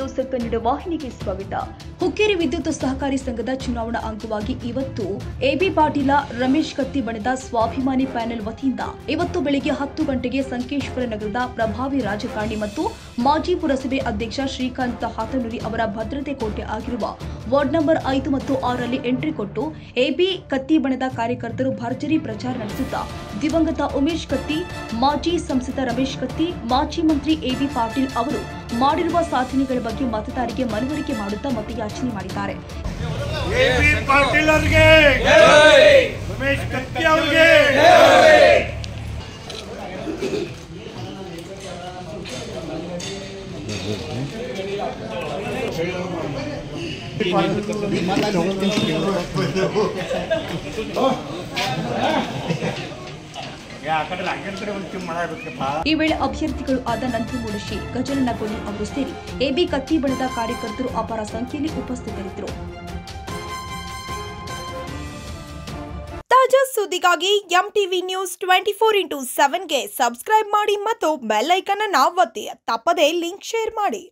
News Kannada ವಾಹಿನಿಗೆ ಸ್ವಾಗತ. ಹುಕ್ಕೇರಿ ವಿದ್ಯುತ್ ಸಹಕಾರಿ ಸಂಘದ ಚುನಾವಣಾ ಅಂಗವಾಗಿ ಇವತ್ತು ಎಬಿ ಪಾಟೀಲ ರಮೇಶ್ ಕತ್ತಿ ಬಣದ ಸ್ವಾಭಿಮಾನಿ ಪ್ಯಾನೆಲ್ ವತಿಯಿಂದ ಇವತ್ತು ಬೆಳಗ್ಗೆ 10 ಗಂಟೆಗೆ ಸಂಕೇಶ್ವರ ನಗರದ ಪ್ರಭಾವಿ ರಾಜಕಾರಣಿ ಮತ್ತು ಮಾಜಿ ಪುರಸಭೆ ಅಧ್ಯಕ್ಷ ಶ್ರೀಕಾಂತ್ ಹಾತನೂರಿ ಅವರ ಭದ್ರತೆ ಕೋಟೆ ಆಗಿರುವ ವಾರ್ಡ್ ನಂಬರ್ 5 ಮತ್ತು 6 ರಲ್ಲಿ ಎಂಟ್ರಿ ಕೊಟ್ಟು ಎಬಿ ಕತ್ತಿ ಬಣದ ಕಾರ್ಯಕರ್ತರು ಭರ್ಜರಿ ಪ್ರಚಾರ ನಡೆಸುತ್ತಾ ದಿವಂಗತ ಉಮೇಶ್ ಕತ್ತಿ, ಮಾಜಿ ಸಂಸದ ರಮೇಶ್ ಕತ್ತಿ, ಮಾಜಿ ಮಂತ್ರಿ ಎಬಿ ಪಾಟೀಲ್ ಅವರು ಮಾಡಿರುವ ಸಾಧನೆಗಳ ಬಗ್ಗೆ ಮತದಾರರಿಗೆ ಮನವರಿಕೆ ಮಾಡುತ್ತಾ ಮತಯಾಚನೆ ಮಾಡಿದ್ದಾರೆ. ಎಬಿ ಪಾಟೀಲ್ ಅವರಿಗೆ ರಮೇಶ್ ಕತ್ತಿ ಅವರಿಗೆ ಈ ವೇಳೆ ಅಭ್ಯರ್ಥಿಗಳು ಆದ ನಂತರಮೂಡಶಿ, ಗಜನನಗೊಳಿ ಅವರು ಸೇರಿ ಎಬಿ ಕತ್ತಿ ಬಣದ ಕಾರ್ಯಕರ್ತರು ಅಪಾರ ಸಂಖ್ಯೆಯಲ್ಲಿ ಉಪಸ್ಥಿತರಿದ್ದರು. ತಾಜಾ ಸುದ್ದಿಗಾಗಿ ಎಂಟಿವಿ ನ್ಯೂಸ್ 24x7 ಗೆ ಸಬ್ಸ್ಕ್ರೈಬ್ ಮಾಡಿ ಮತ್ತು ಬೆಲ್ ಐಕಾನ್ ಅನ್ನು ಒತ್ತಿ. ತಪ್ಪದೇ ಲಿಂಕ್ ಶೇರ್ ಮಾಡಿ.